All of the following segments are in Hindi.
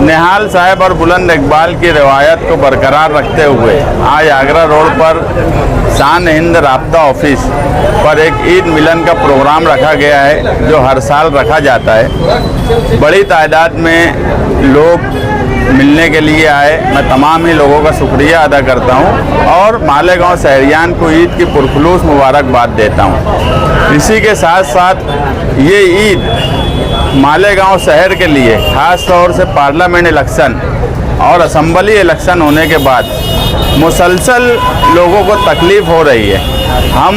निहाल साहब और बुलंद इकबाल की रिवायत को बरकरार रखते हुए आज आगरा रोड पर शान हिंद राब्ता ऑफिस पर एक ईद मिलन का प्रोग्राम रखा गया है, जो हर साल रखा जाता है। बड़ी तादाद में लोग मिलने के लिए आए। मैं तमाम ही लोगों का शुक्रिया अदा करता हूं और मालेगांव शहरियान को ईद की पुरखुलूस मुबारकबाद देता हूं। इसी के साथ साथ ये ईद मालेगांव शहर के लिए ख़ास तौर से पार्लियामेंट इलेक्शन और असम्बली इलेक्शन होने के बाद मुसलसल लोगों को तकलीफ़ हो रही है। हम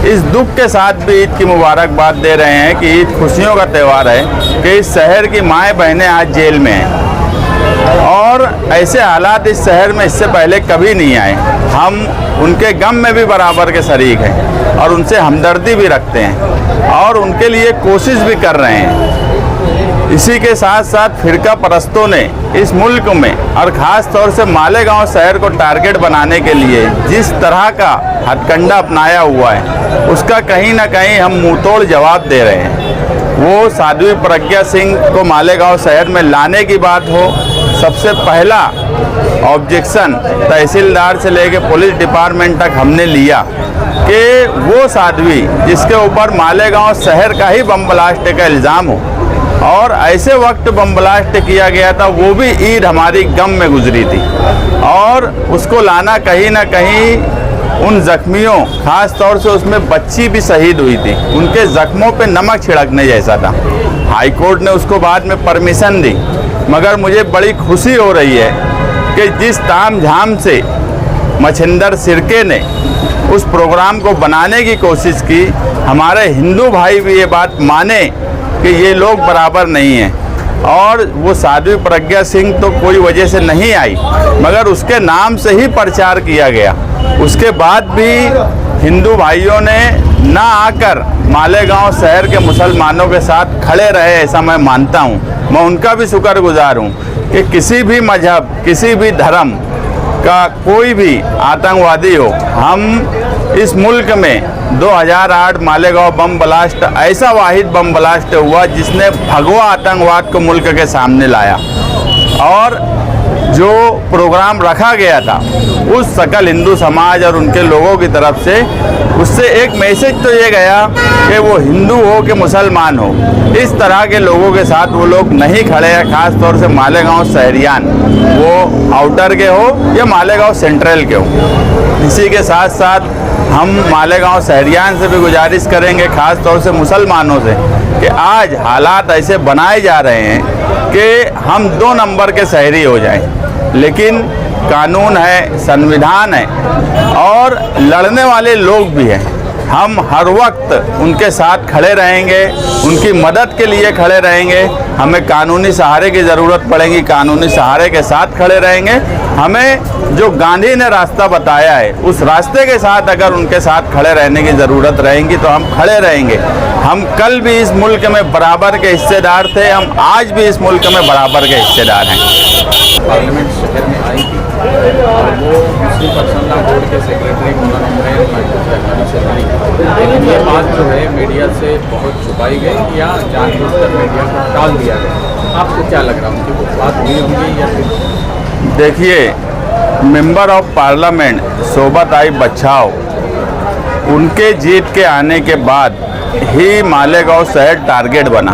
इस दुख के साथ भी ईद की मुबारकबाद दे रहे हैं कि ईद खुशियों का त्यौहार है कि इस शहर की माएँ बहनें आज जेल में हैं और ऐसे हालात इस शहर में इससे पहले कभी नहीं आए। हम उनके गम में भी बराबर के शरीक हैं और उनसे हमदर्दी भी रखते हैं और उनके लिए कोशिश भी कर रहे हैं। इसी के साथ साथ फिरका परस्तों ने इस मुल्क में और ख़ास तौर से मालेगांव शहर को टारगेट बनाने के लिए जिस तरह का हथकंडा अपनाया हुआ है, उसका कहीं ना कहीं हम मुंहतोड़ जवाब दे रहे हैं। वो साध्वी प्रज्ञा सिंह को मालेगांव शहर में लाने की बात हो, सबसे पहला ऑब्जेक्शन तहसीलदार से लेकर पुलिस डिपार्टमेंट तक हमने लिया कि वो साध्वी जिसके ऊपर मालेगांव शहर का ही बम ब्लास्ट का इल्ज़ाम हो और ऐसे वक्त बम ब्लास्ट किया गया था, वो भी ईद हमारी गम में गुजरी थी और उसको लाना कहीं ना कहीं उन ज़ख्मियों, ख़ास तौर से उसमें बच्ची भी शहीद हुई थी, उनके ज़ख्मों पे नमक छिड़कने जैसा था। हाई कोर्ट ने उसको बाद में परमिशन दी, मगर मुझे बड़ी खुशी हो रही है कि जिस ताम झाम से मच्छिंदर सिरके ने उस प्रोग्राम को बनाने की कोशिश की, हमारे हिंदू भाई भी ये बात माने कि ये लोग बराबर नहीं हैं। और वो साध्वी प्रज्ञा सिंह तो कोई वजह से नहीं आई, मगर उसके नाम से ही प्रचार किया गया। उसके बाद भी हिंदू भाइयों ने ना आकर मालेगांव शहर के मुसलमानों के साथ खड़े रहे, ऐसा मैं मानता हूँ। मैं उनका भी शुक्रगुजार हूँ कि किसी भी मजहब, किसी भी धर्म का कोई भी आतंकवादी हो, हम इस मुल्क में 2008 मालेगांव बम ब्लास्ट ऐसा वाहिद बम ब्लास्ट हुआ जिसने भगवा आतंकवाद को मुल्क के सामने लाया और जो प्रोग्राम रखा गया था उस सकल हिंदू समाज और उनके लोगों की तरफ से, उससे एक मैसेज तो ये गया कि वो हिंदू हो कि मुसलमान हो, इस तरह के लोगों के साथ वो लोग नहीं खड़े हैं। ख़ास तौर से मालेगांव शहरियान, वो आउटर के हो या मालेगांव सेंट्रल के हो। इसी के साथ साथ हम मालेगांव शहरियान से भी गुजारिश करेंगे, ख़ास तौर से मुसलमानों से, कि आज हालात ऐसे बनाए जा रहे हैं कि हम 2 नंबर के शहरी हो जाएं, लेकिन कानून है, संविधान है और लड़ने वाले लोग भी हैं। हम हर वक्त उनके साथ खड़े रहेंगे, उनकी मदद के लिए खड़े रहेंगे। हमें कानूनी सहारे की ज़रूरत पड़ेगी, कानूनी सहारे के साथ खड़े रहेंगे। हमें जो गांधी ने रास्ता बताया है, उस रास्ते के साथ अगर उनके साथ खड़े रहने की ज़रूरत रहेगी तो हम खड़े रहेंगे। हम कल भी इस मुल्क में बराबर के हिस्सेदार थे, हम आज भी इस मुल्क में बराबर के हिस्सेदार हैं। पार्लियामेंट शहर में आई थी और वो मुस्लिम पर्सनल बोर्ड के सेक्रेटरी लेकिन ये बात जो है मीडिया से बहुत छुपाई गई या जानबूझकर मीडिया को टाल दिया गया। आपको क्या लग रहा है, उनकी कुछ बात हुई होंगी या फिर? देखिए, member of parliament Shobhatai Bachhav, उनके जीत के आने के बाद ही मालेगांव शहर टारगेट बना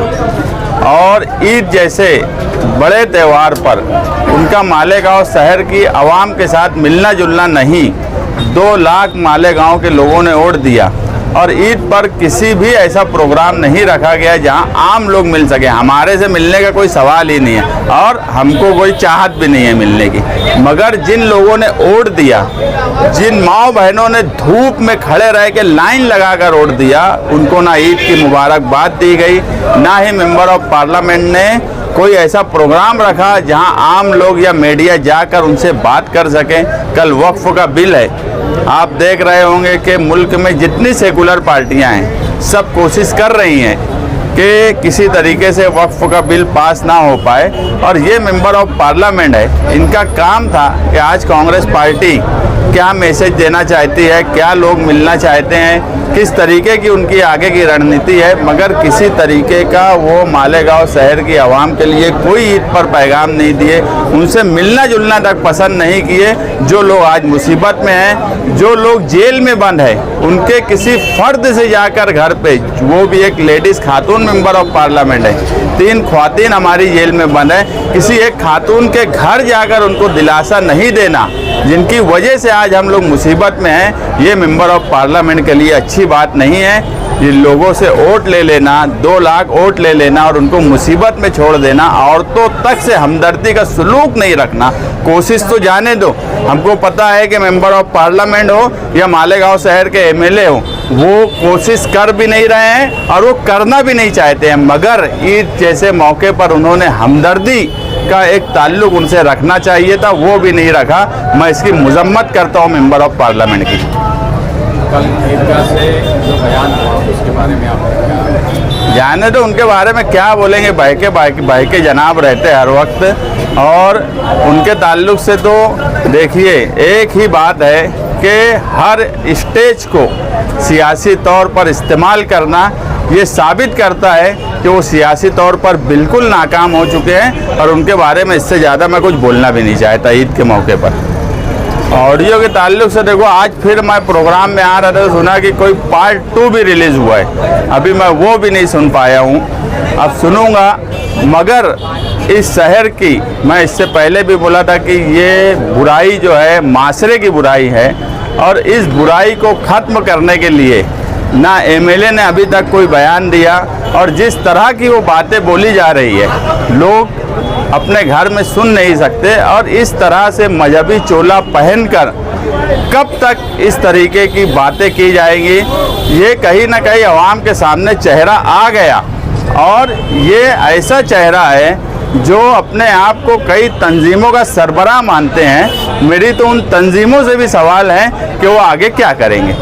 और ईद जैसे बड़े त्यौहार पर उनका मालेगांव शहर की आवाम के साथ मिलना जुलना नहीं, 2 लाख मालेगांव के लोगों ने वोट दिया और ईद पर किसी भी ऐसा प्रोग्राम नहीं रखा गया जहां आम लोग मिल सके। हमारे से मिलने का कोई सवाल ही नहीं है और हमको कोई चाहत भी नहीं है मिलने की, मगर जिन लोगों ने वोट दिया, जिन माँ बहनों ने धूप में खड़े रह के लाइन लगाकर वोट दिया, उनको ना ईद की मुबारकबाद दी गई, ना ही मेंबर ऑफ पार्लियामेंट ने कोई ऐसा प्रोग्राम रखा जहां आम लोग या मीडिया जाकर उनसे बात कर सकें। कल वक्फ का बिल है, आप देख रहे होंगे कि मुल्क में जितनी सेकुलर पार्टियां हैं सब कोशिश कर रही हैं कि किसी तरीके से वक्फ का बिल पास ना हो पाए और ये मेंबर ऑफ पार्लियामेंट है, इनका काम था कि आज कांग्रेस पार्टी क्या मैसेज देना चाहती है, क्या लोग मिलना चाहते हैं, किस तरीके की उनकी आगे की रणनीति है, मगर किसी तरीके का वो मालेगांव शहर की आवाम के लिए कोई ईद पर पैगाम नहीं दिए, उनसे मिलना जुलना तक पसंद नहीं किए। जो लोग आज मुसीबत में हैं, जो लोग जेल में बंद है, उनके किसी फर्द से जाकर घर पे, वो भी एक ladies Khatoon member of parliament है, 3 ख्वातीन हमारी जेल में बंद है, किसी एक खातून के घर जाकर उनको दिलासा नहीं देना, जिनकी वजह से आज हम लोग मुसीबत में हैं, ये मेंबर ऑफ पार्लियामेंट के लिए अच्छी बात नहीं है। ये लोगों से वोट ले लेना, 2 लाख वोट ले लेना और उनको मुसीबत में छोड़ देना, औरतों तक से हमदर्दी का सलूक नहीं रखना, कोशिश तो जाने दो। हमको पता है कि मेंबर ऑफ पार्लियामेंट हो या मालेगांव शहर के एमएलए हो, वो कोशिश कर भी नहीं रहे हैं और वो करना भी नहीं चाहते हैं, मगर ईद जैसे मौके पर उन्होंने हमदर्दी का एक ताल्लुक उनसे रखना चाहिए था, वो भी नहीं रखा। मैं इसकी मजम्मत करता हूँ मेंबर ऑफ पार्लियामेंट की। कल ईदगाह से जो बयान हुआ उसके बारे में आप क्या जाने तो उनके बारे में क्या बोलेंगे, भाई के जनाब रहते हर वक्त, और उनके ताल्लुक से तो देखिए एक ही बात है कि हर स्टेज को सियासी तौर पर इस्तेमाल करना ये साबित करता है कि वो सियासी तौर पर बिल्कुल नाकाम हो चुके हैं, और उनके बारे में इससे ज़्यादा मैं कुछ बोलना भी नहीं चाहता ईद के मौके पर। ऑडियो के ताल्लुक से देखो, आज फिर मैं प्रोग्राम में आ रहा था तो सुना कि कोई पार्ट 2 भी रिलीज़ हुआ है, अभी मैं वो भी नहीं सुन पाया हूँ, अब सुनूंगा। मगर इस शहर की, मैं इससे पहले भी बोला था कि ये बुराई जो है माशरे की बुराई है, और इस बुराई को ख़त्म करने के लिए ना एमएलए ने अभी तक कोई बयान दिया, और जिस तरह की वो बातें बोली जा रही है, लोग अपने घर में सुन नहीं सकते, और इस तरह से मजहबी चोला पहनकर कब तक इस तरीके की बातें की जाएंगी। ये कहीं ना कहीं अवाम के सामने चेहरा आ गया, और ये ऐसा चेहरा है जो अपने आप को कई तंजीमों का सरबराह मानते हैं। मेरी तो उन तंजीमों से भी सवाल है कि वो आगे क्या करेंगे।